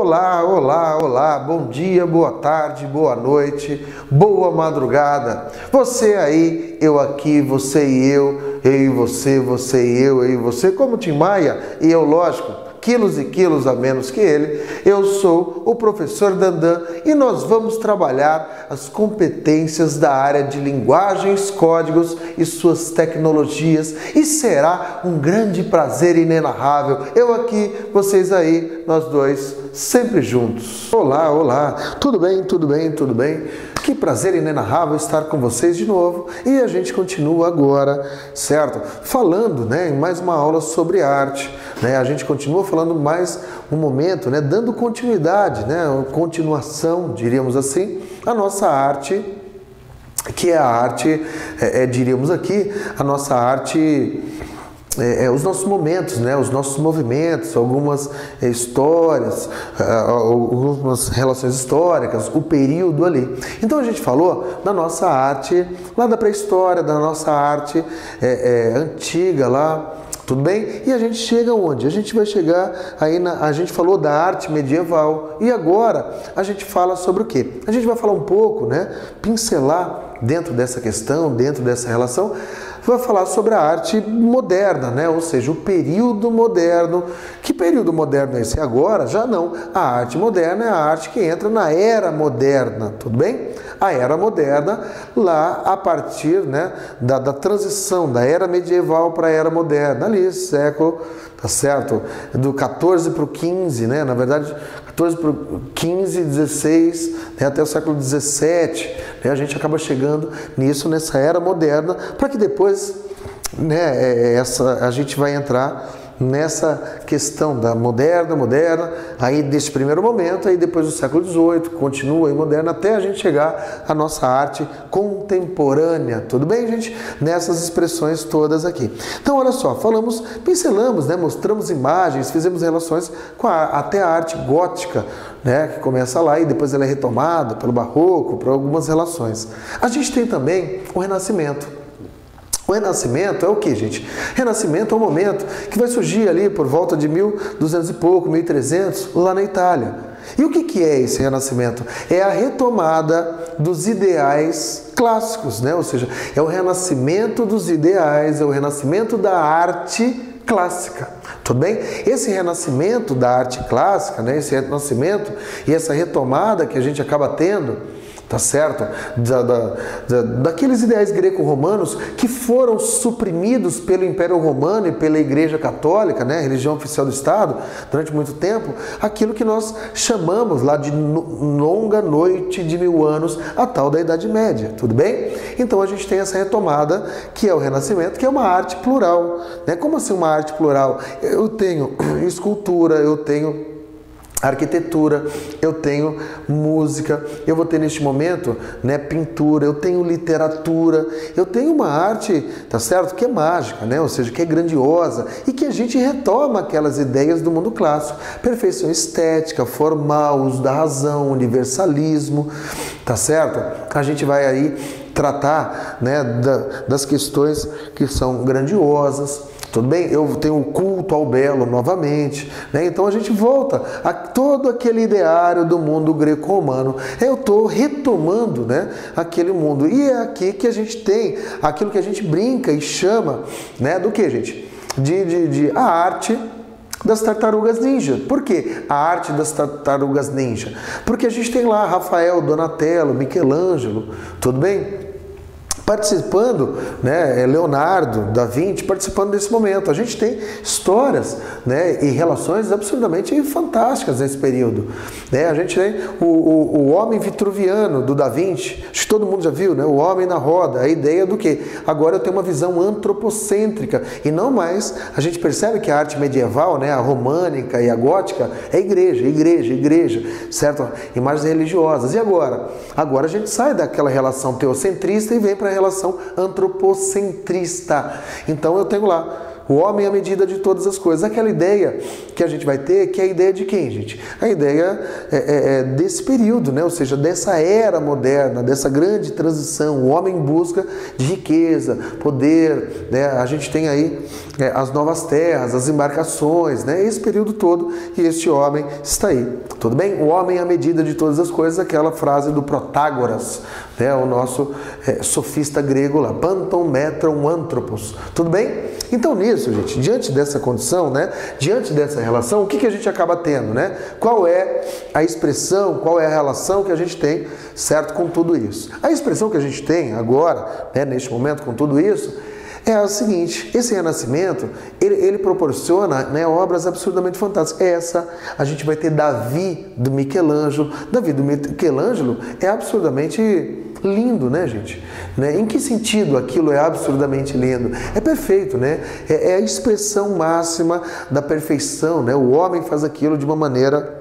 Olá, olá, olá, bom dia, boa tarde, boa noite, boa madrugada. Você aí, eu aqui, você e eu e você, você e eu e você, como Tim Maia e eu, lógico, quilos e quilos a menos que ele. Eu sou o professor Dandan e nós vamos trabalhar as competências da área de linguagens, códigos e suas tecnologias, e será um grande prazer inenarrável. Eu aqui, vocês aí, nós dois, sempre juntos. Olá, olá, tudo bem, tudo bem, tudo bem? Que prazer inenarrável estar com vocês de novo, e a gente continua agora, certo? Falando, em mais uma aula sobre arte, A gente continua falando mais um momento, dando continuidade, continuação, diríamos assim, à nossa arte, que é a arte, diríamos aqui, a nossa arte, os nossos momentos, os nossos movimentos, algumas histórias, algumas relações históricas, o período ali. Então a gente falou da nossa arte lá da pré-história, da nossa arte antiga lá, tudo bem? E a gente chega onde? A gente vai chegar aí a gente falou da arte medieval e agora a gente fala sobre o quê? A gente vai falar um pouco, pincelar dentro dessa questão, dentro dessa relação, vai falar sobre a arte moderna, ou seja, o período moderno. Que período moderno é esse? Agora, já não. A arte moderna é a arte que entra na era moderna, tudo bem? A era moderna, lá a partir da transição da era medieval para a era moderna, ali, século, tá certo? Do 14 para o 15, na verdade, 14 para o 15, 16, até o século 17, a gente acaba chegando nisso, nessa era moderna, para que depois, a gente vai entrar nessa questão da moderna, aí desse primeiro momento, aí depois do século XVIII, continua aí moderna, até a gente chegar à nossa arte contemporânea, tudo bem, gente? Nessas expressões todas aqui. Então, olha só, pincelamos, mostramos imagens, fizemos relações com até a arte gótica, que começa lá e depois ela é retomada pelo barroco, por algumas relações. A gente tem também o Renascimento. O Renascimento é o que, gente? Renascimento é um momento que vai surgir ali por volta de 1200 e pouco, 1300, lá na Itália. E o que é esse Renascimento? É a retomada dos ideais clássicos, Ou seja, é o renascimento dos ideais, é o renascimento da arte clássica. Tudo bem? Esse renascimento da arte clássica, esse renascimento e essa retomada que a gente acaba tendo, tá certo? Daqueles ideais greco-romanos que foram suprimidos pelo Império Romano e pela Igreja Católica, a religião oficial do Estado, durante muito tempo, aquilo que nós chamamos lá de longa noite de 1000 anos, a tal da Idade Média, tudo bem? Então a gente tem essa retomada, que é o Renascimento, que é uma arte plural, Como assim uma arte plural? Eu tenho escultura, eu tenho arquitetura, eu tenho música, eu vou ter neste momento, pintura, eu tenho literatura, eu tenho uma arte, tá certo? Que é mágica, ou seja, que é grandiosa e que a gente retoma aquelas ideias do mundo clássico, perfeição estética, formal, uso da razão, universalismo, tá certo? A gente vai aí tratar, das questões que são grandiosas. Tudo bem? Eu tenho o culto ao belo novamente, Então a gente volta a todo aquele ideário do mundo greco-romano. Eu estou retomando, aquele mundo. E é aqui que a gente tem aquilo que a gente brinca e chama, do que, gente? De a arte das tartarugas ninja. Por quê? A arte das tartarugas ninja. Porque a gente tem lá Rafael, Donatello, Michelangelo, tudo bem? Participando, Leonardo da Vinci participando desse momento. A gente tem histórias, e relações absolutamente fantásticas nesse período. A gente tem o homem vitruviano do Da Vinci, acho que todo mundo já viu, o homem na roda, a ideia do que? Agora eu tenho uma visão antropocêntrica e não mais, a gente percebe que a arte medieval, a românica e a gótica é igreja, certo? Imagens religiosas. E agora? Agora a gente sai daquela relação teocentrista e vem para a relação antropocentrista. Então eu tenho lá O homem à medida de todas as coisas. Aquela ideia que a gente vai ter, que é a ideia de quem, gente? A ideia desse período, né? Ou seja, dessa era moderna, dessa grande transição. O homem em busca de riqueza, poder, né? A gente tem aí as novas terras, as embarcações, né? Esse período todo, e este homem está aí. Tudo bem? O homem à medida de todas as coisas, aquela frase do Protágoras, né? O nosso sofista grego lá, panton metron anthropos. Tudo bem? Então nisso, gente, diante dessa condição, né? Diante dessa relação, o que a gente acaba tendo, né? Qual é a expressão, qual é a relação que a gente tem, certo, com tudo isso? A expressão que a gente tem agora, né, neste momento, com tudo isso, é a seguinte: esse renascimento, ele proporciona, né, obras absurdamente fantásticas. Essa, a gente vai ter Davi do Michelangelo. Davi do Michelangelo é absurdamente lindo, né, gente? Né? Em que sentido aquilo é absurdamente lindo? É perfeito, né? É a expressão máxima da perfeição, né? O homem faz aquilo de uma maneira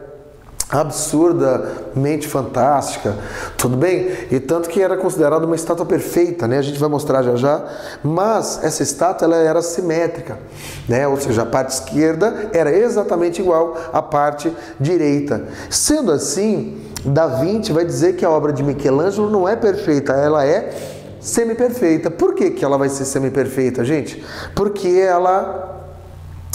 absurdamente fantástica, tudo bem? E tanto que era considerada uma estátua perfeita, né? A gente vai mostrar já já, mas essa estátua ela era simétrica, né? Ou seja, a parte esquerda era exatamente igual à parte direita. Sendo assim, Da Vinci vai dizer que a obra de Michelangelo não é perfeita, ela é semi-perfeita. Por que ela vai ser semi-perfeita, gente? Porque ela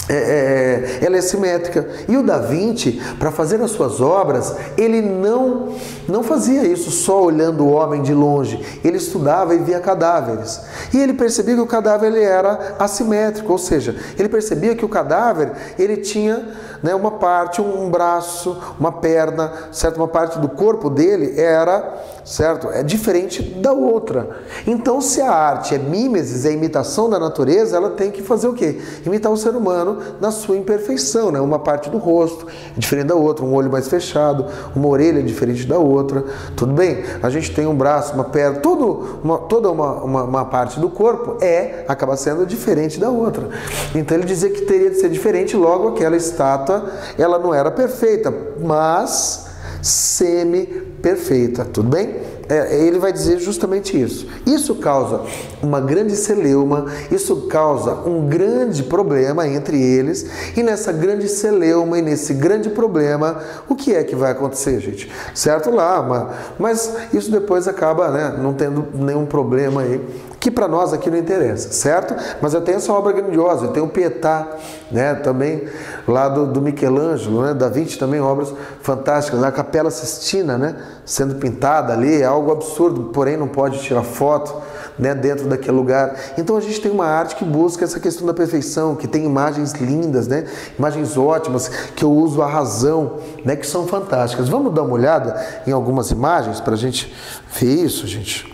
é simétrica. E o Da Vinci, para fazer as suas obras, ele não fazia isso só olhando o homem de longe. Ele estudava e via cadáveres. E ele percebia que o cadáver ele era assimétrico, ou seja, ele percebia que o cadáver ele tinha, né, uma parte, um braço, uma perna, certo? Uma parte do corpo dele era, certo? É diferente da outra. Então, se a arte é mímesis, é imitação da natureza, ela tem que fazer o quê? Imitar o ser humano na sua imperfeição, né? Uma parte do rosto é diferente da outra, um olho mais fechado, uma orelha é diferente da outra, tudo bem? A gente tem um braço, uma perna, toda uma parte do corpo acaba sendo diferente da outra. Então ele dizia que teria de ser diferente, logo aquela estátua, ela não era perfeita, mas semi-perfeita, tudo bem? Ele vai dizer justamente isso. Isso causa uma grande celeuma, isso causa um grande problema entre eles, e nessa grande celeuma e nesse grande problema, o que é que vai acontecer, gente? Certo lá, mas isso depois acaba, né, não tendo nenhum problema aí, que para nós aqui não interessa, certo? Mas eu tenho essa obra grandiosa, eu tenho o Pietà, né, também lá do Michelangelo, né, Da Vinci também, obras fantásticas, a Capela Sistina, né, sendo pintada ali, é algo absurdo, porém não pode tirar foto, né, dentro daquele lugar. Então a gente tem uma arte que busca essa questão da perfeição, que tem imagens lindas, né, imagens ótimas, que eu uso a razão, né, que são fantásticas. Vamos dar uma olhada em algumas imagens para a gente ver isso, gente.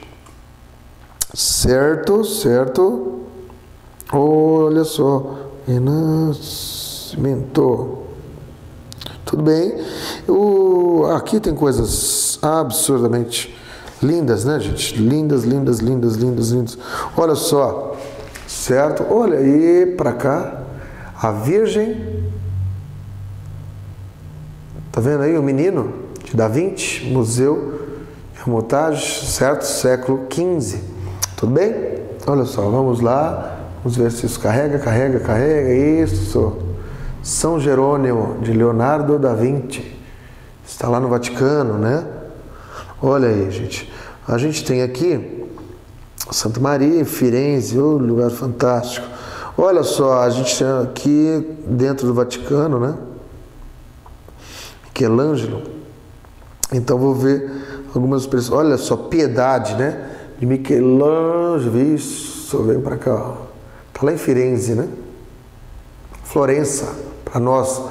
Certo. Olha só, renascimento. Tudo bem? Aqui tem coisas absurdamente lindas, né, gente? Lindas. Olha só, certo? Olha aí para cá, a Virgem. Tá vendo aí o menino de Da Vinci, Museu Hermitage, certo? Século XV. Tudo bem? Olha só, vamos lá. Vamos ver se isso carrega. Isso. São Jerônimo, de Leonardo da Vinci. Está lá no Vaticano, né? Olha aí, gente. A gente tem aqui Santa Maria, em Firenze, lugar fantástico. Olha só, a gente tem aqui dentro do Vaticano, né? Michelangelo. Então vou ver algumas expressões. Olha só, Piedade, né? De Michelangelo, isso, vem para cá, ó. Tá lá em Firenze, né? Florença, para nós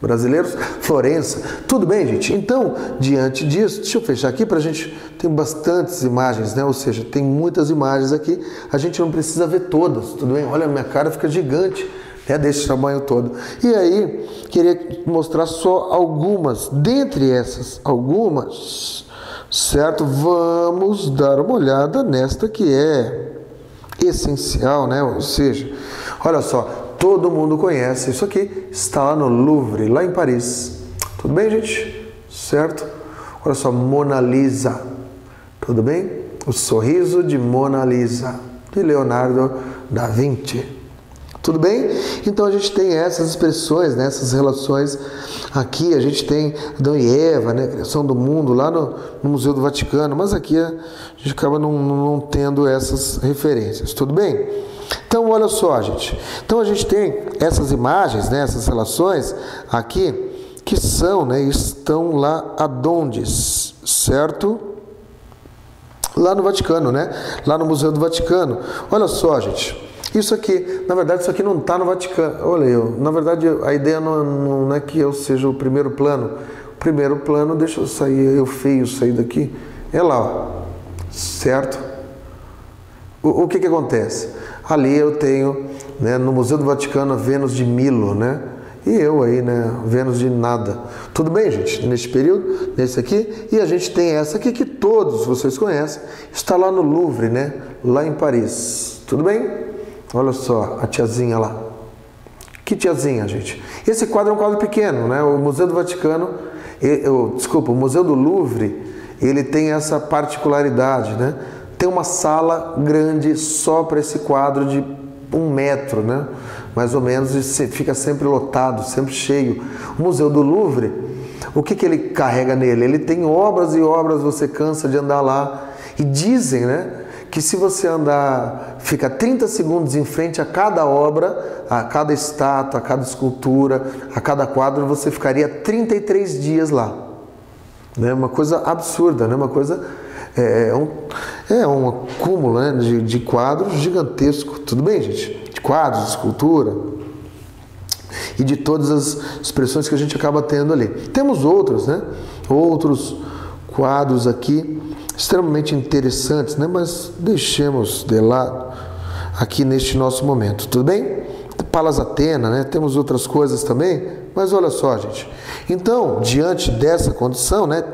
brasileiros, Florença. Tudo bem, gente? Então, diante disso, deixa eu fechar aqui para a gente, tem bastantes imagens, né? Ou seja, tem muitas imagens aqui, a gente não precisa ver todas, tudo bem? Olha, a minha cara fica gigante, né? Desse tamanho todo. E aí, queria mostrar só algumas, dentre essas algumas, certo? Vamos dar uma olhada nesta que é essencial, né? Ou seja, olha só, todo mundo conhece isso aqui, está lá no Louvre, lá em Paris. Tudo bem, gente? Certo? Olha só, Mona Lisa. Tudo bem? O Sorriso de Mona Lisa, de Leonardo da Vinci. Tudo bem? Então a gente tem essas expressões, né? Essas relações aqui. A gente tem Adão e Eva, né? A criação do mundo lá no Museu do Vaticano, mas aqui a gente acaba não tendo essas referências. Tudo bem? Então olha só, gente. Então a gente tem essas imagens, né? Essas relações aqui que são, né? Estão lá aonde, certo? Lá no Vaticano, né? Lá no Museu do Vaticano. Olha só, gente. Isso aqui, na verdade, isso aqui não está no Vaticano. Olha eu, na verdade, a ideia não é que eu seja o primeiro plano. O primeiro plano, deixa eu sair, eu feio sair daqui. É lá, ó, certo? O que acontece? Ali eu tenho, né, no Museu do Vaticano, a Vênus de Milo, né? E eu aí, né, Vênus de nada. Tudo bem, gente? Neste período, nesse aqui. E a gente tem essa aqui que todos vocês conhecem. Está lá no Louvre, né? Lá em Paris. Tudo bem? Olha só, a tiazinha lá. Que tiazinha, gente? Esse quadro é um quadro pequeno, né? O Museu do Vaticano, o Museu do Louvre, ele tem essa particularidade, né? Tem uma sala grande só para esse quadro de 1 metro, né? Mais ou menos, e fica sempre lotado, sempre cheio. O Museu do Louvre, o que ele carrega nele? Ele tem obras e obras, você cansa de andar lá. E dizem, né? Que se você andar, fica 30 segundos em frente a cada obra, a cada estátua, a cada escultura, a cada quadro, você ficaria 33 dias lá. Né? Uma coisa absurda, né? Uma coisa, um acúmulo, né? de quadros gigantesco. Tudo bem, gente? De quadros, de escultura e de todas as expressões que a gente acaba tendo ali. Temos outros, né? Outros quadros aqui extremamente interessantes, né? Mas deixemos de lado aqui neste nosso momento, tudo bem? Palas Atena, né? Temos outras coisas também, mas olha só, gente. Então, diante dessa condição, né?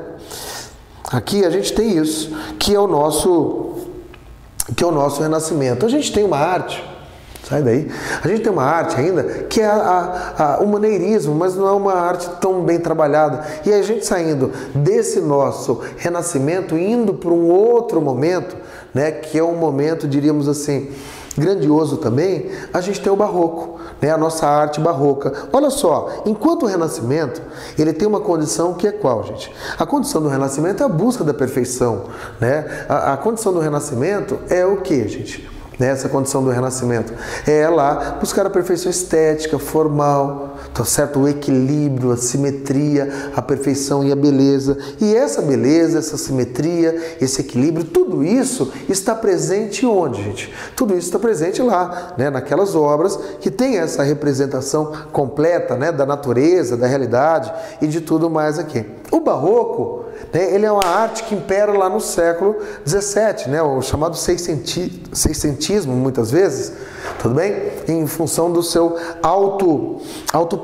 Aqui a gente tem isso, que é o nosso renascimento. A gente tem uma arte. Sai daí. A gente tem uma arte ainda que é o maneirismo, mas não é uma arte tão bem trabalhada. E a gente saindo desse nosso renascimento, indo para um outro momento, né, que é um momento, diríamos assim, grandioso também, a gente tem o barroco, né, a nossa arte barroca. Olha só, enquanto o renascimento, ele tem uma condição que é qual, gente? A condição do renascimento é a busca da perfeição, né? A condição do renascimento é o que, gente? Nessa condição do renascimento, é lá buscar a perfeição estética, formal, tá certo? O equilíbrio, a simetria, a perfeição e a beleza. E essa beleza, essa simetria, esse equilíbrio, tudo isso está presente onde, gente? Tudo isso está presente lá, né? Naquelas obras que tem essa representação completa, né? Da natureza, da realidade e de tudo mais aqui. O barroco, né? Ele é uma arte que impera lá no século XVII, né? O chamado seiscentismo, muitas vezes, tudo bem? Em função do seu alto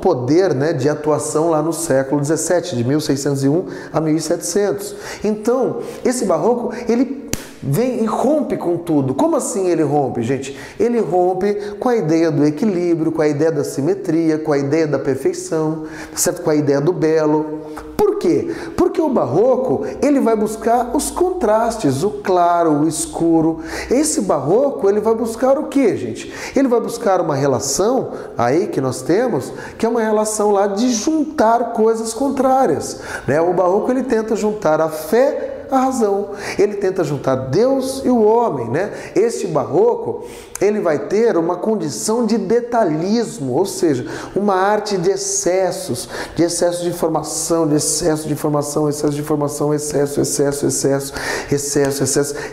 poder, né, de atuação lá no século XVII, de 1601 a 1700. Então, esse barroco, ele vem e rompe com tudo. Como assim ele rompe, gente? Ele rompe com a ideia do equilíbrio, com a ideia da simetria, com a ideia da perfeição, certo? Com a ideia do belo. Por quê? Porque o barroco, ele vai buscar os contrastes, o claro, o escuro. Esse barroco, ele vai buscar o quê, gente? Ele vai buscar uma relação aí que nós temos, que é uma relação lá de juntar coisas contrárias, né? O barroco, ele tenta juntar a fé, a razão. Ele tenta juntar Deus e o homem, né? Este barroco, ele vai ter uma condição de detalhismo, ou seja, uma arte de excessos, de excesso de informação, excesso de informação, excesso.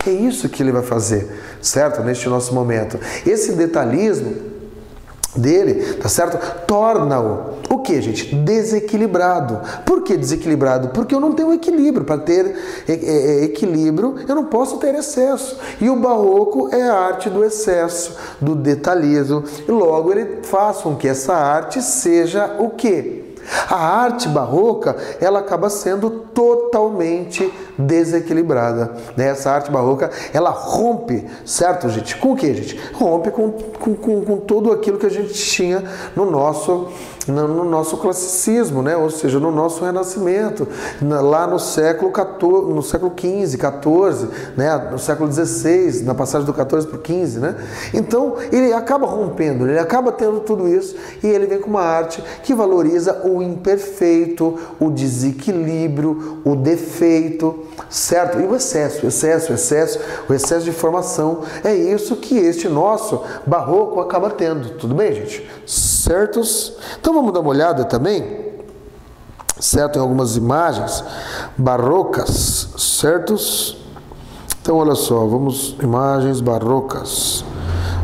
É isso que ele vai fazer, certo? Neste nosso momento. Esse detalhismo dele, tá certo? Torna-o que, gente? Desequilibrado. Por que desequilibrado? Porque eu não tenho equilíbrio. Para ter equilíbrio, eu não posso ter excesso. E o barroco é a arte do excesso, do detalhismo. E logo ele faz com que essa arte seja o quê? A arte barroca, ela acaba sendo totalmente desequilibrada, né? Essa arte barroca, ela rompe, certo, gente? Com o que, gente? Rompe com tudo aquilo que a gente tinha no nosso classicismo, né? Ou seja, no nosso renascimento, lá no século XIV, no século XV, XIV, né? No século XVI, na passagem do XIV para o XV, né? Então, ele acaba rompendo, ele acaba tendo tudo isso e ele vem com uma arte que valoriza o imperfeito, o desequilíbrio, o defeito, certo? E o excesso de formação. É isso que este nosso barroco acaba tendo, tudo bem, gente? Certos? Então vamos dar uma olhada também, certo? Em algumas imagens barrocas, certos? Então olha só, vamos, imagens barrocas.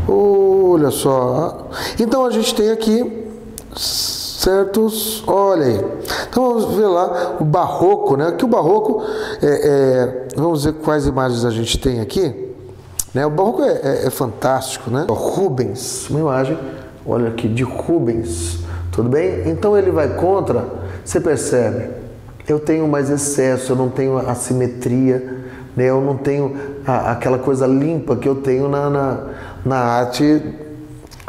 Olha só. Então a gente tem aqui, certos? Olha aí. Então vamos ver lá o barroco, né? Que o barroco vamos ver quais imagens a gente tem aqui, né? O barroco é fantástico, né? Rubens, uma imagem, olha aqui, de Rubens, tudo bem? Então ele vai contra, você percebe? Eu tenho mais excesso, eu não tenho a simetria, né? Eu não tenho aquela coisa limpa que eu tenho na arte,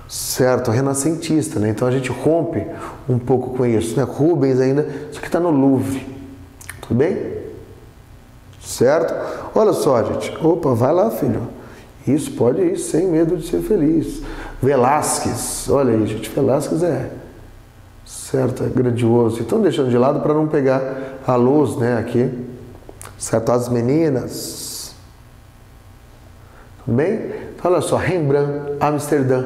certo, renascentista, né? Então a gente rompe um pouco com isso, né? Rubens ainda, isso aqui está no Louvre, tudo bem? Certo? Olha só, gente. Opa, vai lá, filho. Isso, pode ir, sem medo de ser feliz. Velázquez, olha aí, gente. Velázquez certo, é grandioso. Então deixando de lado para não pegar a luz, né? Aqui, certo? As meninas, tudo bem? Então, olha só, Rembrandt, Amsterdã.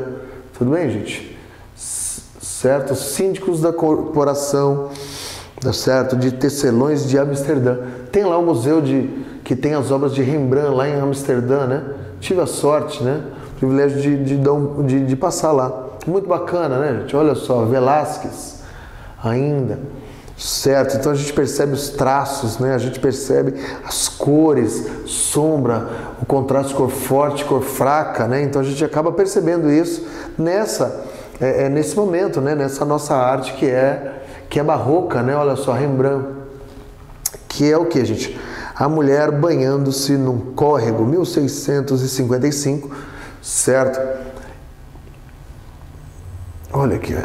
Tudo bem, gente? Certo? Síndicos da corporação, certo? De tecelões de Amsterdã. Tem lá um museu que tem as obras de Rembrandt lá em Amsterdã, né? Tive a sorte, né? O privilégio de passar lá. Muito bacana, né, gente? Olha só, Velázquez ainda. Certo? Então a gente percebe os traços, né? A gente percebe as cores, sombra, o contraste cor forte, cor fraca, né? Então a gente acaba percebendo isso nesse momento, né? Nessa nossa arte que é barroca, né? Olha só, Rembrandt, que é o que, gente? A mulher banhando-se num córrego, 1655, certo? Olha aqui,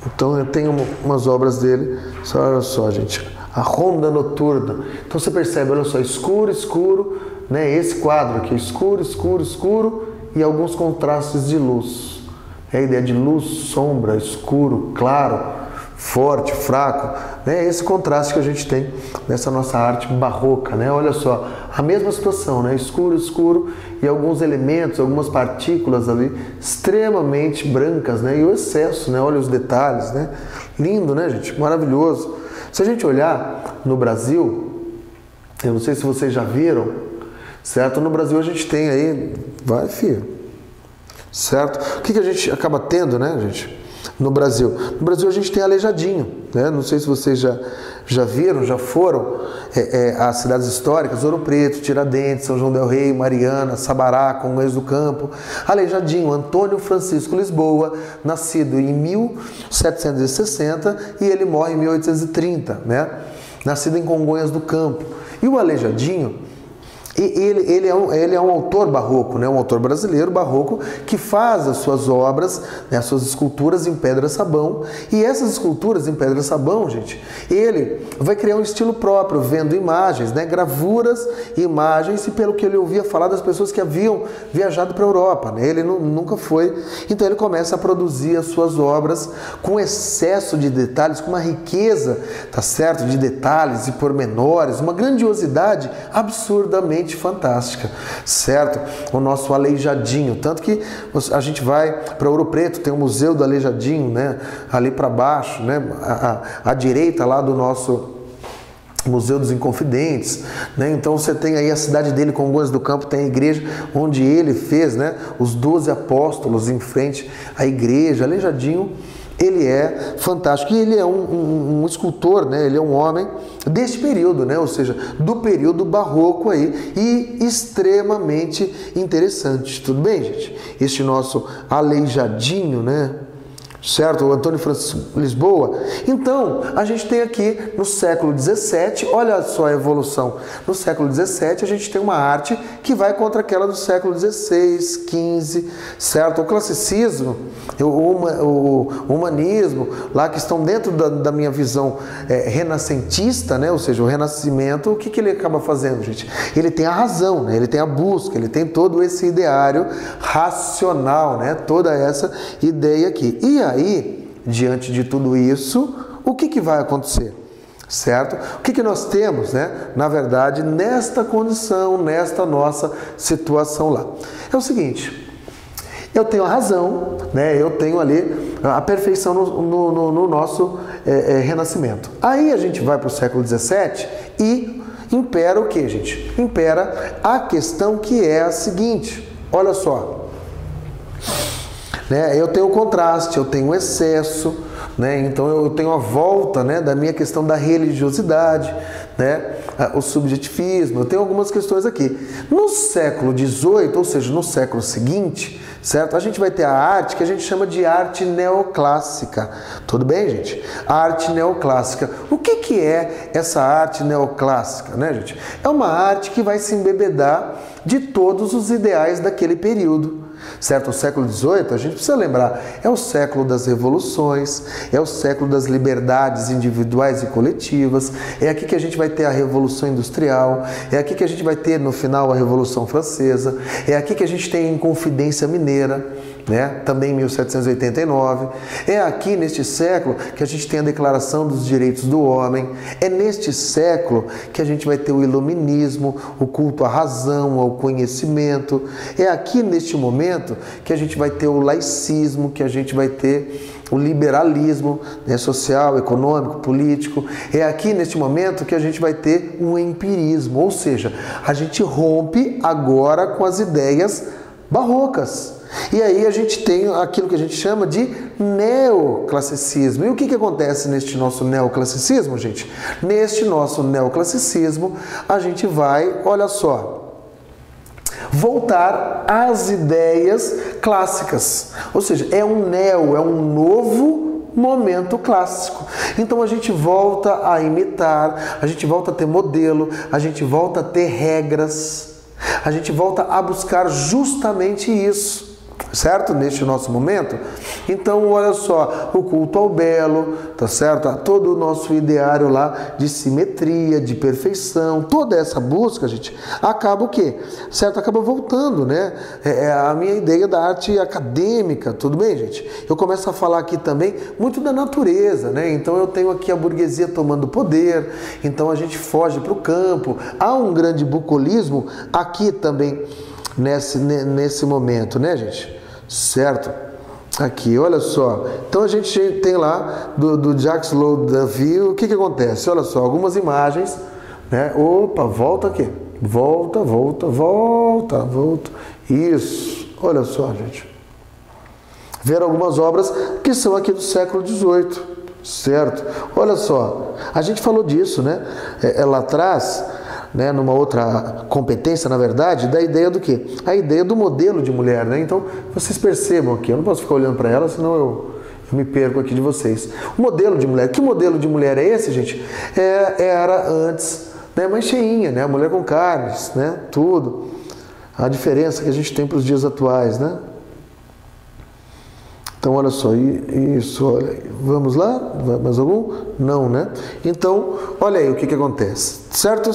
então eu tenho umas obras dele, olha só, gente, a Ronda Noturna. Então você percebe, olha só, escuro, escuro, né? Esse quadro aqui, escuro, escuro, escuro e alguns contrastes de luz. É a ideia de luz, sombra, escuro, claro, forte, fraco, né? Esse contraste que a gente tem nessa nossa arte barroca, né? Olha só, a mesma situação, né? Escuro, escuro e alguns elementos, algumas partículas ali extremamente brancas, né? E o excesso, né? Olha os detalhes, né? Lindo, né, gente? Maravilhoso. Se a gente olhar no Brasil, eu não sei se vocês já viram, certo? No Brasil a gente tem aí, vai, filho, certo? O que a gente acaba tendo, né, gente? No Brasil a gente tem Aleijadinho, né? Não sei se vocês já viram, já foram às cidades históricas, Ouro Preto, Tiradentes, São João del Rei, Mariana, Sabará, Congonhas do Campo. Aleijadinho, Antônio Francisco Lisboa, nascido em 1760 e ele morre em 1830, né? Nascido em Congonhas do Campo. E o Aleijadinho, ele é um autor barroco, né? Um autor brasileiro barroco que faz as suas obras, né? As suas esculturas em pedra-sabão. E essas esculturas em pedra-sabão, gente, ele vai criar um estilo próprio, vendo imagens, né? Gravuras e imagens, e pelo que ele ouvia falar das pessoas que haviam viajado para a Europa, né? Ele nunca foi. Então ele começa a produzir as suas obras com excesso de detalhes, com uma riqueza, tá certo? De detalhes e pormenores, uma grandiosidade absurdamente fantástica, certo? O nosso Aleijadinho, tanto que a gente vai para Ouro Preto, tem o Museu do Aleijadinho, né? Ali para baixo, né? À direita lá do nosso Museu dos Inconfidentes, né? Então você tem aí a cidade dele, Congonhas do Campo, tem a igreja onde ele fez, né? Os 12 apóstolos em frente à igreja. Aleijadinho, ele é fantástico, e ele é um escultor, né? Ele é um homem deste período, né? Ou seja, do período barroco aí, e extremamente interessante, tudo bem, gente? Este nosso Aleijadinho, né? certo? O Antônio Francisco Lisboa. Então, a gente tem aqui no século XVII, olha só a evolução. No século XVII, a gente tem uma arte que vai contra aquela do século XVI, XV, certo? O classicismo, o humanismo, lá que estão dentro da minha visão renascentista, né? Ou seja, o renascimento, o que ele acaba fazendo, gente? Ele tem a razão, né? Ele tem a busca, ele tem todo esse ideário racional, né? Toda essa ideia aqui. E aí, diante de tudo isso, o que vai acontecer? Certo? O que nós temos, né? Na verdade, nesta condição, nesta nossa situação lá. É o seguinte, eu tenho a razão, né? Eu tenho ali a perfeição no nosso renascimento. Aí a gente vai para o século XVII e impera o que, gente? Impera a questão que é a seguinte, olha só. Eu tenho o contraste, eu tenho o excesso, né? Então eu tenho a volta, né, da minha questão da religiosidade, né? O subjetivismo, eu tenho algumas questões aqui. No século XVIII, ou seja, no século seguinte, certo? A gente vai ter a arte que a gente chama de arte neoclássica. Tudo bem, gente? A arte neoclássica. O que é essa arte neoclássica, né, gente? É uma arte que vai se embebedar de todos os ideais daquele período. Certo? O século XVIII, a gente precisa lembrar, é o século das revoluções, é o século das liberdades individuais e coletivas, é aqui que a gente vai ter a Revolução Industrial, é aqui que a gente vai ter no final a Revolução Francesa, é aqui que a gente tem a Inconfidência Mineira, né? Também em 1789, é aqui neste século que a gente tem a Declaração dos Direitos do Homem, é neste século que a gente vai ter o iluminismo, o culto à razão, ao conhecimento, é aqui neste momento que a gente vai ter o laicismo, que a gente vai ter o liberalismo, né, social, econômico, político, é aqui neste momento que a gente vai ter o empirismo, ou seja, a gente rompe agora com as ideias barrocas. E aí a gente tem aquilo que a gente chama de neoclassicismo. E o que acontece neste nosso neoclassicismo, gente? Neste nosso neoclassicismo, a gente vai, olha só, voltar às ideias clássicas. Ou seja, é um novo momento clássico. Então a gente volta a imitar, a gente volta a ter modelo, a gente volta a ter regras, a gente volta a buscar justamente isso. Certo? Neste nosso momento. Então, olha só, o culto ao belo, tá certo? Todo o nosso ideário lá de simetria, de perfeição, toda essa busca, gente, acaba o quê? Certo? Acaba voltando, né? É a minha ideia da arte acadêmica, tudo bem, gente? Eu começo a falar aqui também muito da natureza, né? Então, eu tenho aqui a burguesia tomando poder, então a gente foge para o campo. Há um grande bucolismo aqui também, nesse momento, né, gente? Certo? Aqui, olha só. Então a gente tem lá do Jacques Louis-David, o que acontece? Olha só, algumas imagens, né? Opa, volta aqui. Volta. Isso. Olha só, gente. Ver algumas obras que são aqui do século XVIII, certo? Olha só, a gente falou disso, né? Lá atrás, né, numa outra competência, na verdade, da ideia do quê? A ideia do modelo de mulher, né? Então, vocês percebam aqui, eu não posso ficar olhando para ela, senão eu me perco aqui de vocês. O modelo de mulher, que modelo de mulher é esse, gente? Era antes, né, mais cheinha, né? A mulher com carnes, né? Tudo. A diferença que a gente tem para os dias atuais, né? Então, olha só, isso, olha aí. Vamos lá? Mais algum? Não, né? Então, olha aí o que acontece, certo?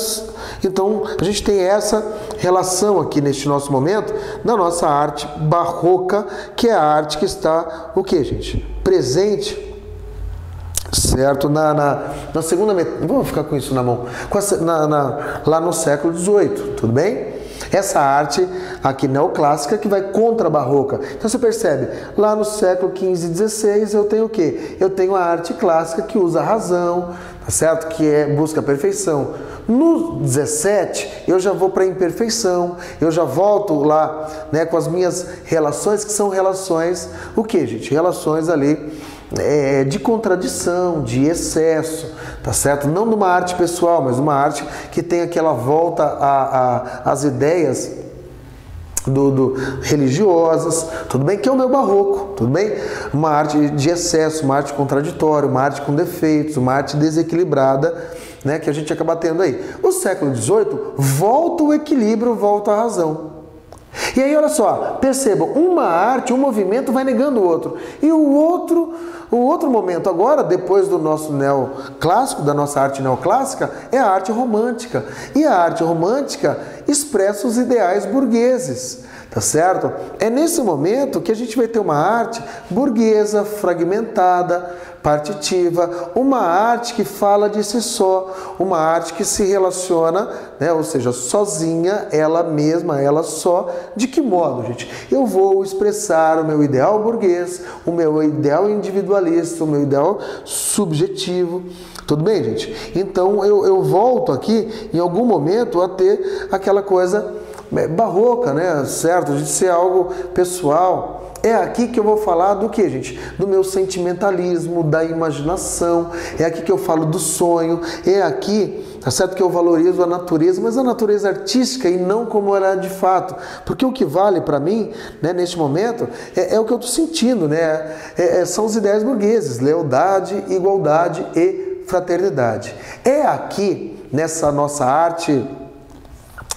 Então, a gente tem essa relação aqui neste nosso momento da nossa arte barroca, que é a arte que está, o que, gente? Presente, certo? Na segunda metade, vamos ficar com isso na mão, lá no século XVIII, tudo bem? Essa arte aqui neoclássica que vai contra a barroca. Então você percebe, lá no século XV e XVI eu tenho o quê? Eu tenho a arte clássica que usa a razão, tá certo? Que busca a perfeição. No XVII eu já vou para a imperfeição, eu já volto lá, né, com as minhas relações, que são relações, o que, gente? Relações ali de contradição, de excesso, tá certo? Não de uma arte pessoal, mas uma arte que tem aquela volta às ideias religiosas, tudo bem? Que é o meu barroco, tudo bem? Uma arte de excesso, uma arte contraditória, uma arte com defeitos, uma arte desequilibrada, né, que a gente acaba tendo aí. O século XVIII volta o equilíbrio, volta a razão. E aí, olha só, percebam, uma arte, um movimento vai negando o outro. E o outro momento agora, depois do nosso neoclássico, da nossa arte neoclássica, é a arte romântica. E a arte romântica expressa os ideais burgueses, tá certo? É nesse momento que a gente vai ter uma arte burguesa, fragmentada, partitiva, uma arte que fala de si só, uma arte que se relaciona, né, ou seja, sozinha, ela mesma, ela só. De que modo, gente? Eu vou expressar o meu ideal burguês, o meu ideal individualista, o meu ideal subjetivo. Tudo bem, gente? Então eu volto aqui, em algum momento, a ter aquela coisa barroca, né? Certo? De ser algo pessoal. É aqui que eu vou falar do que, gente? Do meu sentimentalismo, da imaginação. É aqui que eu falo do sonho. É aqui, tá certo, que eu valorizo a natureza, mas a natureza artística e não como ela é de fato. Porque o que vale para mim, né, neste momento, é o que eu estou sentindo, né? São os ideais burgueses: lealdade, igualdade e fraternidade. É aqui, nessa nossa arte,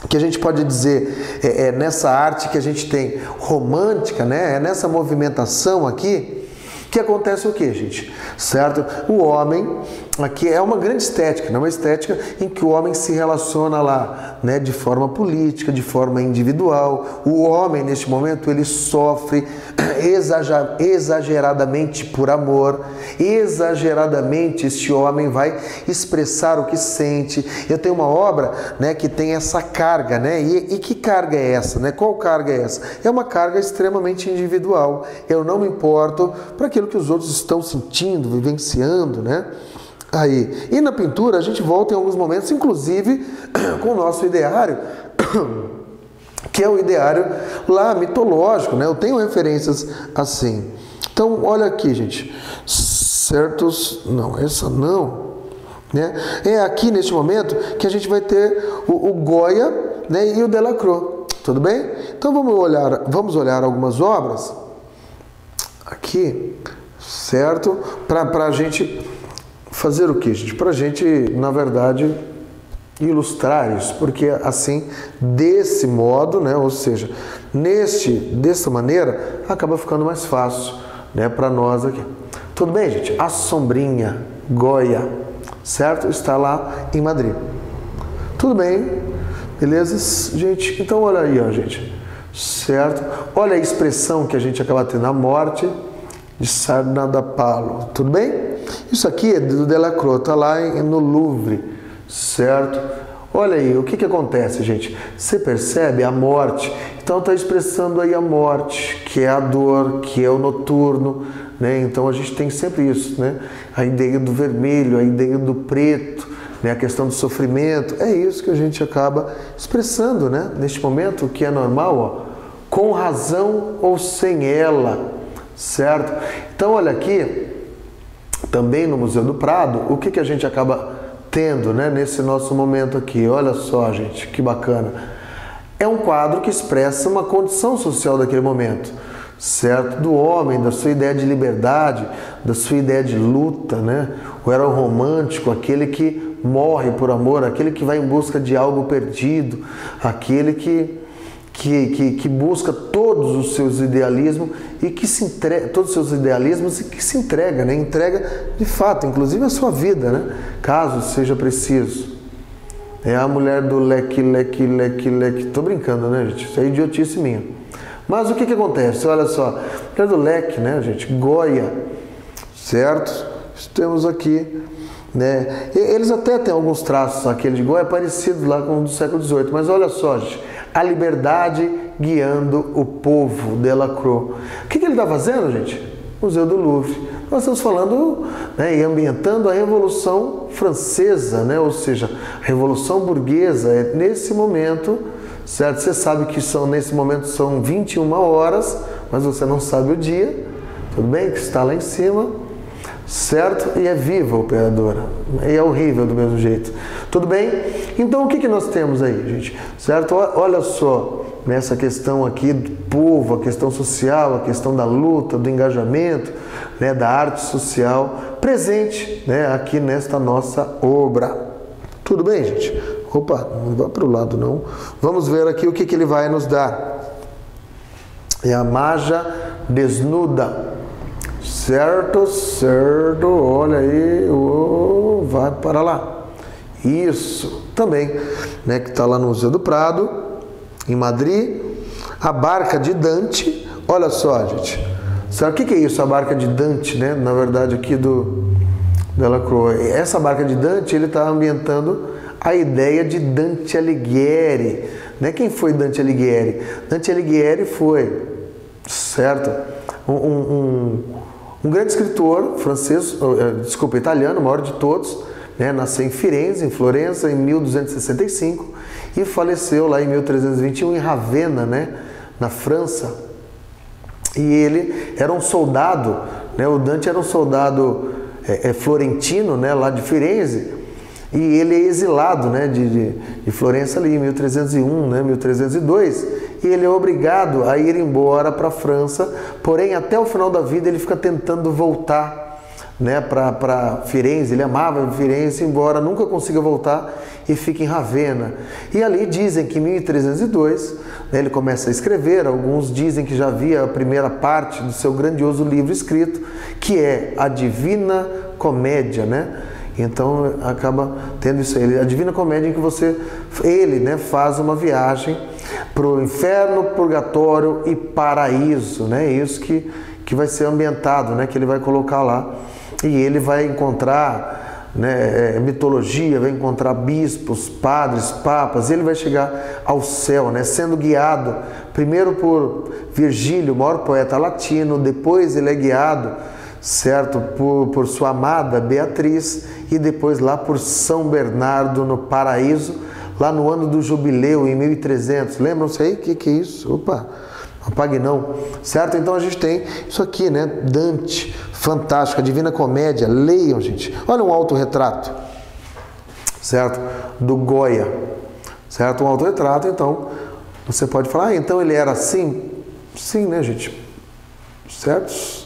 que a gente pode dizer, nessa arte que a gente tem romântica, né? É nessa movimentação aqui que acontece o que, gente? Certo? O homem, aqui é uma grande estética, né? Uma estética em que o homem se relaciona lá, né? De forma política, de forma individual. O homem, neste momento, ele sofre exageradamente por amor. Exageradamente este homem vai expressar o que sente. Eu tenho uma obra, né, que tem essa carga, né? E que carga é essa, né? Qual carga é essa? É uma carga extremamente individual. Eu não me importo para aquilo que os outros estão sentindo, vivenciando, né? Aí. E na pintura a gente volta em alguns momentos, inclusive com o nosso ideário, que é o ideário lá mitológico, né? Eu tenho referências assim. Então, olha aqui, gente. Certos... Não, essa não. Né? É aqui, neste momento, que a gente vai ter o Goya, né, e o Delacroix. Tudo bem? Então, vamos olhar algumas obras aqui, certo? Para a gente fazer o quê, gente? Para a gente, na verdade, ilustrar isso, porque assim, desse modo, né, ou seja, dessa maneira, acaba ficando mais fácil, né, para nós aqui. Tudo bem, gente? A Sombrinha, Goya, certo? Está lá em Madrid. Tudo bem? Beleza, gente? Então, olha aí, ó, gente. Certo? Olha a expressão que a gente acaba tendo, a morte de Sardanapalo. Tudo bem? Isso aqui é do Delacroix, está lá no Louvre, certo? Olha aí, o que acontece, gente? Você percebe a morte? Então está expressando aí a morte, que é a dor, que é o noturno, né? Então a gente tem sempre isso, né? A ideia do vermelho, a ideia do preto, né? A questão do sofrimento. É isso que a gente acaba expressando, né? Neste momento, que é normal, ó, com razão ou sem ela, certo? Então olha aqui, também no Museu do Prado, o que a gente acaba tendo, né, nesse nosso momento aqui? Olha só, gente, que bacana. É um quadro que expressa uma condição social daquele momento, certo? Do homem, da sua ideia de liberdade, da sua ideia de luta, né? O herói romântico, aquele que morre por amor, aquele que vai em busca de algo perdido, aquele que busca todos os seus idealismos e que se entrega, todos os seus idealismos e que se entrega, né? Entrega de fato, inclusive a sua vida, né? Caso seja preciso. É a mulher do leque. Tô brincando, né, gente? Isso é idiotice minha. Mas o que acontece? Olha só, a mulher do leque, né, gente? Goya, certo? Temos aqui, né? Eles até têm alguns traços, aquele de Goya, parecido lá com o do século XVIII, mas olha só, gente. A liberdade guiando o povo, Delacroix. O que ele está fazendo, gente? Museu do Louvre. Nós estamos falando, né, e ambientando a Revolução Francesa, né? Ou seja, a Revolução Burguesa é nesse momento, certo? Você sabe que nesse momento são 21 horas, mas você não sabe o dia, tudo bem? Que está lá em cima, certo? E é viva a operadora, e é horrível do mesmo jeito. Tudo bem? Então o que nós temos aí, gente? Certo? Olha só, nessa questão aqui do povo, a questão social, a questão da luta, do engajamento, né, da arte social, presente, né, aqui nesta nossa obra. Tudo bem, gente? Opa, não vá para o lado não. Vamos ver aqui o que ele vai nos dar. É a Maja desnuda. Certo, certo, olha aí, vai para lá. Isso, também, né, que está lá no Museu do Prado, em Madrid. A Barca de Dante, olha só, gente. Sabe o que é isso, a Barca de Dante, né? Na verdade, aqui do Delacroix. Essa Barca de Dante, ele está ambientando a ideia de Dante Alighieri, né? Quem foi Dante Alighieri? Dante Alighieri foi, certo, um grande escritor francês, italiano, o maior de todos, né? Nasceu em Firenze, em Florença, em 1265 e faleceu lá em 1321 em Ravenna, né? Na França. E ele era um soldado, né? O Dante era um soldado florentino, né? Lá de Firenze. E ele é exilado, né, de Florença ali em 1301, né, 1302, e ele é obrigado a ir embora para a França, porém até o final da vida ele fica tentando voltar, né, para Firenze. Ele amava Firenze, embora nunca consiga voltar, e fica em Ravenna. E ali dizem que em 1302, né, ele começa a escrever. Alguns dizem que já havia a primeira parte do seu grandioso livro escrito, que é a Divina Comédia, né? Então acaba tendo isso aí, a Divina Comédia, em que ele, né, faz uma viagem para o inferno, purgatório e paraíso, né? Isso que vai ser ambientado, né? Que ele vai colocar lá, e ele vai encontrar, né, mitologia, vai encontrar bispos, padres, papas. Ele vai chegar ao céu, né, sendo guiado primeiro por Virgílio, o maior poeta latino. Depois ele é guiado, certo, por sua amada Beatriz, e depois lá por São Bernardo no paraíso, lá no ano do jubileu, em 1300. Lembram-se aí? O que é isso? Opa, apague não, certo? Então a gente tem isso aqui, né? Dante, fantástico, a Divina Comédia. Leiam, gente. Olha um autorretrato, certo? Do Goya, certo? Um autorretrato. Então você pode falar, então ele era assim? Sim, né, gente? Certo?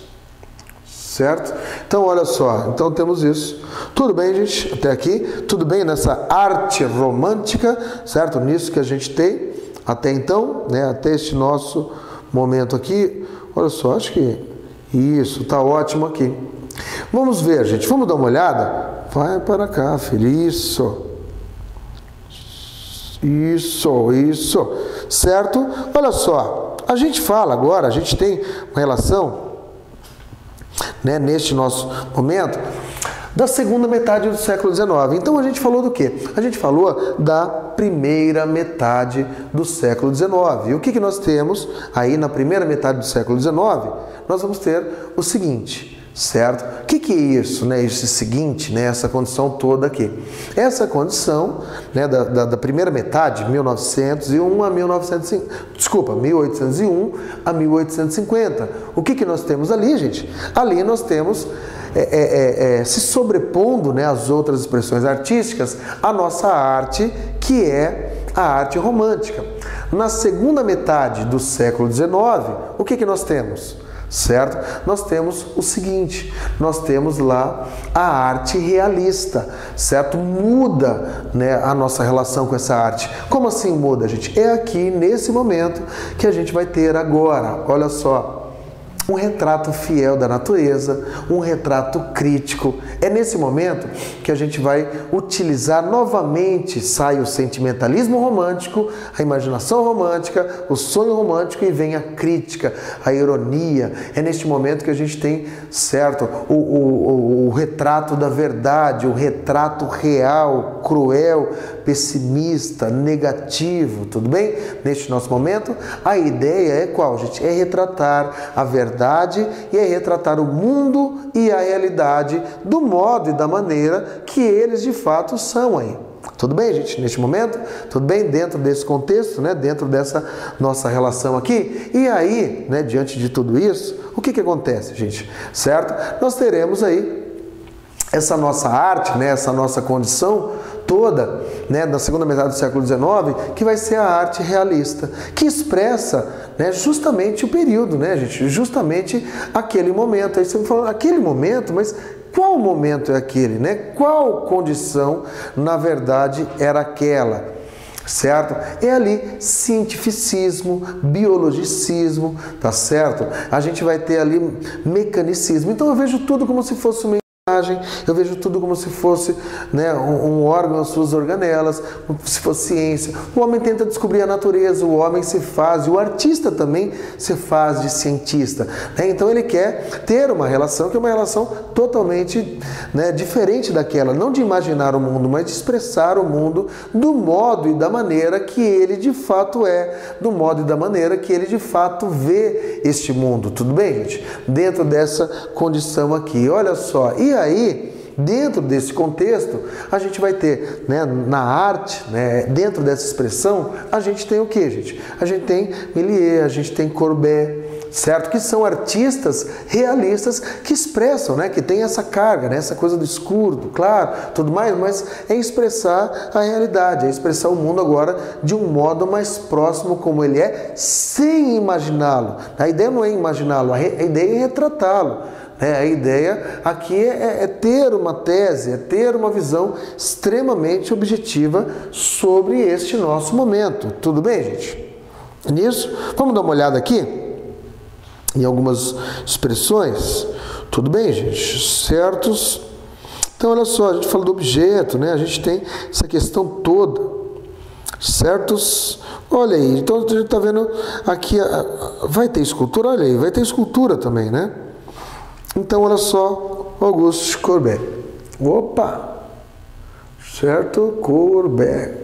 Certo? Então, olha só, então temos isso. Tudo bem, gente? Até aqui? Tudo bem nessa arte romântica, certo? Nisso que a gente tem até então, né? Até este nosso momento aqui. Olha só, acho que isso, tá ótimo aqui. Vamos ver, gente. Vamos dar uma olhada? Vai para cá, filho. Isso. Isso, isso. Certo? Olha só, a gente fala agora, a gente tem uma relação, né, neste nosso momento, da segunda metade do século XIX. Então a gente falou do quê? A gente falou da primeira metade do século XIX. E o que nós temos aí na primeira metade do século XIX? Nós vamos ter o seguinte, certo? O que é isso, né? Esse seguinte, né? Essa condição toda aqui. Essa condição, né, da primeira metade, 1801 a 1801 a 1850. O que nós temos ali, gente? Ali nós temos se sobrepondo, né, às outras expressões artísticas, a nossa arte, que é a arte romântica. Na segunda metade do século XIX, o que nós temos? Certo? Nós temos o seguinte, nós temos lá a arte realista, certo? Muda, né, a nossa relação com essa arte. Como assim muda, gente? É aqui, nesse momento, que a gente vai ter agora, olha só, um retrato fiel da natureza, um retrato crítico. É nesse momento que a gente vai utilizar novamente, sai o sentimentalismo romântico, a imaginação romântica, o sonho romântico, e vem a crítica, a ironia. É neste momento que a gente tem, certo, o retrato da verdade, o retrato real, cruel, pessimista, negativo, tudo bem? Neste nosso momento, a ideia é qual, gente? É retratar a verdade e é retratar o mundo e a realidade do modo e da maneira que eles de fato são aí. Tudo bem, gente? Neste momento? Tudo bem? Dentro desse contexto, né? Dentro dessa nossa relação aqui. E aí, né, diante de tudo isso, o que acontece, gente? Certo? Nós teremos aí essa nossa arte, né? Essa nossa condição toda, né, na segunda metade do século XIX, que vai ser a arte realista, que expressa, né, justamente o período, né, gente? Justamente aquele momento. Aí você me fala, aquele momento, mas qual momento é aquele, né? Qual condição, na verdade, era aquela? Certo? É ali cientificismo, biologicismo, tá certo? A gente vai ter ali mecanicismo. Então eu vejo tudo como se fosse uma imagem, eu vejo tudo como se fosse, né, um órgão, as suas organelas, como se fosse ciência. O homem tenta descobrir a natureza, o homem se faz, e o artista também se faz de cientista, né? Então ele quer ter uma relação que é uma relação totalmente, né, diferente daquela, não de imaginar o mundo, mas de expressar o mundo do modo e da maneira que ele de fato é, do modo e da maneira que ele de fato vê este mundo. Tudo bem, gente? Dentro dessa condição aqui, olha só. E aí, dentro desse contexto, a gente vai ter, né, na arte, né, dentro dessa expressão, a gente tem o que, gente? A gente tem Méliès, a gente tem Courbet, certo? Que são artistas realistas que expressam, né, que tem essa carga, né, essa coisa do escuro, do claro, tudo mais, mas é expressar a realidade, é expressar o mundo agora de um modo mais próximo como ele é, sem imaginá-lo. A ideia não é imaginá-lo, a ideia é retratá-lo. A ideia aqui é ter uma tese, é ter uma visão extremamente objetiva sobre este nosso momento. Tudo bem, gente? Nisso, vamos dar uma olhada aqui em algumas expressões. Tudo bem, gente? Certos? Então, olha só, a gente fala do objeto, né? A gente tem essa questão toda. Certos? Olha aí, então a gente está vendo aqui, vai ter escultura? Olha aí, vai ter escultura também, né? Então, olha só, Auguste Courbet. Opa! Certo? Courbet.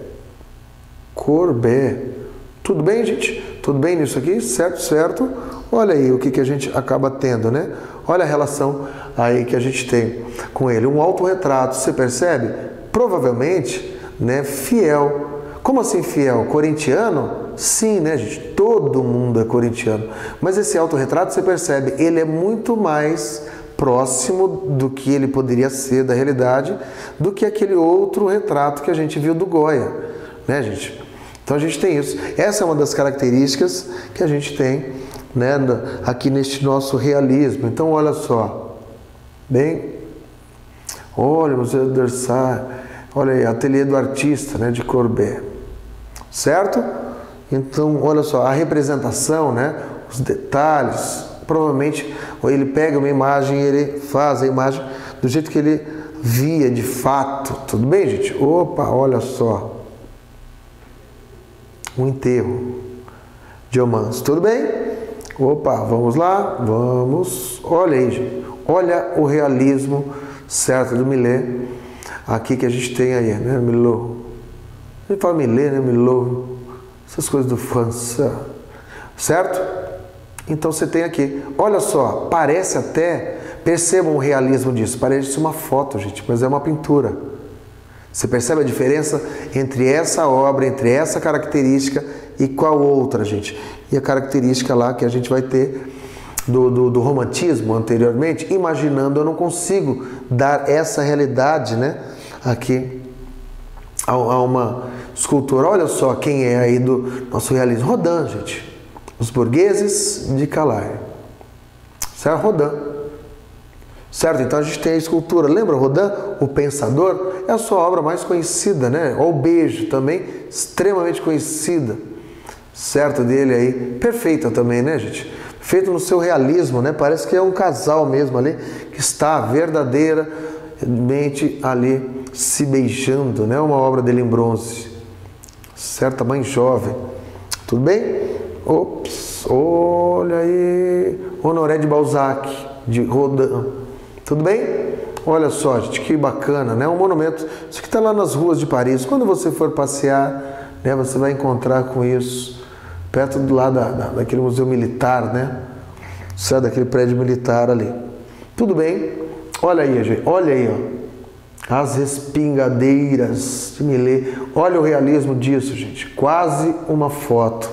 Tudo bem, gente? Tudo bem nisso aqui? Certo, certo. Olha aí o que a gente acaba tendo, né? Olha a relação aí que a gente tem com ele. Um autorretrato, você percebe? Provavelmente, né, fiel. Como assim fiel? Corintiano? Sim, né, gente? Todo mundo é corintiano. Mas esse autorretrato, você percebe, ele é muito mais próximo do que ele poderia ser da realidade do que aquele outro retrato que a gente viu do Goya, né, gente? Então a gente tem isso. Essa é uma das características que a gente tem, né, aqui neste nosso realismo. Então, olha só. Bem, olha, Museu d'Orsay, olha aí, Ateliê do Artista, né, de Courbet. Certo? Então, olha só, a representação, né, os detalhes, provavelmente ele pega uma imagem e ele faz a imagem do jeito que ele via de fato. Tudo bem, gente? Opa, olha só. Um enterro de Homans. Tudo bem? Opa, vamos lá? Vamos. Olha aí, gente. Olha o realismo, certo, do Millet. Aqui que a gente tem aí, né, Milot. A gente fala Millet, né, Milot. Essas coisas do França. Certo? Então você tem aqui. Olha só, parece até, percebam o realismo disso. Parece uma foto, gente, mas é uma pintura. Você percebe a diferença entre essa obra, entre essa característica e qual outra, gente? E a característica lá que a gente vai ter do romantismo anteriormente, imaginando, eu não consigo dar essa realidade, né, aqui a uma escultura. Olha só quem é aí do nosso realismo. Rodin, gente. Os Burgueses de Calais. Certo? Rodin. Certo? Então a gente tem a escultura. Lembra Rodin? O Pensador? É a sua obra mais conhecida, né? O Beijo também, extremamente conhecida. Certo? Dele aí. Perfeita também, né, gente? Feito no seu realismo, né? Parece que é um casal mesmo ali, que está verdadeiramente ali se beijando, né? Uma obra dele em bronze. Certa mãe jovem. Tudo bem? Ops, olha aí. Honoré de Balzac, de Rodin. Tudo bem? Olha só, gente, que bacana, né? Um monumento. Isso que está lá nas ruas de Paris. Quando você for passear, né, você vai encontrar com isso. Perto do lado daquele museu militar, né? Sai daquele prédio militar ali. Tudo bem? Olha aí, gente. Olha aí, ó. As respingadeiras de Millet. Olha o realismo disso, gente. Quase uma foto.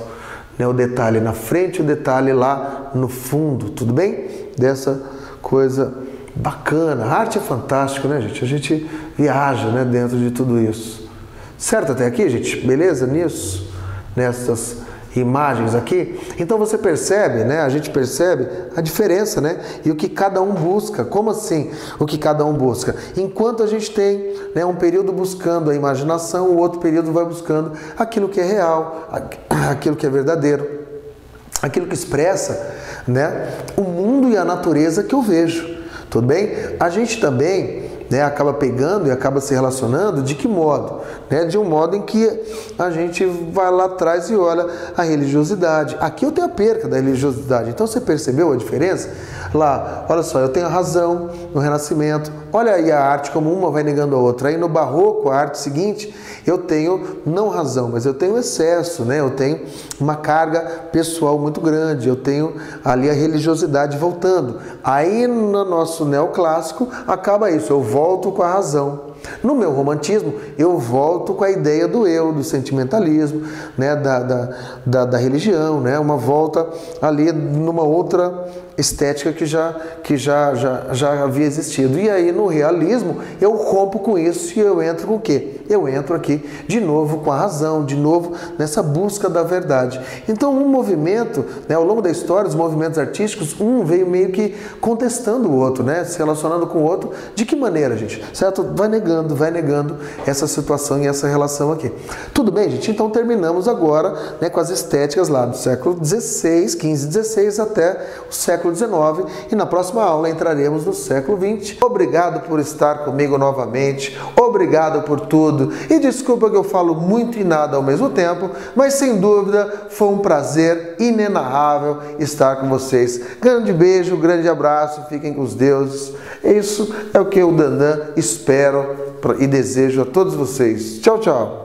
Né? O detalhe na frente, o detalhe lá no fundo. Tudo bem? Dessa coisa bacana. A arte é fantástico, né, gente? A gente viaja, né, dentro de tudo isso. Certo até aqui, gente? Beleza nisso? Nessas imagens aqui? Então você percebe, né? A gente percebe a diferença, né? E o que cada um busca. Como assim o que cada um busca? Enquanto a gente tem, né, um período buscando a imaginação, o outro período vai buscando aquilo que é real, aquilo que é verdadeiro, aquilo que expressa, né, o mundo e a natureza que eu vejo. Tudo bem? A gente também, né, acaba pegando e acaba se relacionando de que modo? Né? De um modo em que a gente vai lá atrás e olha a religiosidade. Aqui eu tenho a perca da religiosidade. Então você percebeu a diferença? Lá, olha só, eu tenho a razão no Renascimento. Olha aí a arte como uma vai negando a outra. Aí no Barroco, a arte seguinte, eu tenho não razão, mas eu tenho excesso, né? Eu tenho uma carga pessoal muito grande. Eu tenho ali a religiosidade voltando. Aí no nosso neoclássico acaba isso. Eu volto com a razão. No meu romantismo, eu volto com a ideia do eu, do sentimentalismo, né, da religião, né, uma volta ali numa outra estética que já havia existido. E aí no realismo eu rompo com isso e eu entro com o quê? Eu entro aqui de novo com a razão, de novo nessa busca da verdade. Então um movimento, né, ao longo da história, os movimentos artísticos, um veio meio que contestando o outro, né, se relacionando com o outro. De que maneira, gente? Certo? Vai negando essa situação e essa relação aqui. Tudo bem, gente? Então terminamos agora, né, com as estéticas lá do século XVI, XV, XVI até o século XIX, e na próxima aula entraremos no século XX. Obrigado por estar comigo novamente, obrigado por tudo, e desculpa que eu falo muito e nada ao mesmo tempo, mas sem dúvida foi um prazer inenarrável estar com vocês. Grande beijo, grande abraço, fiquem com os deuses. Isso é o que eu, Dandan, espero e desejo a todos vocês. Tchau, tchau!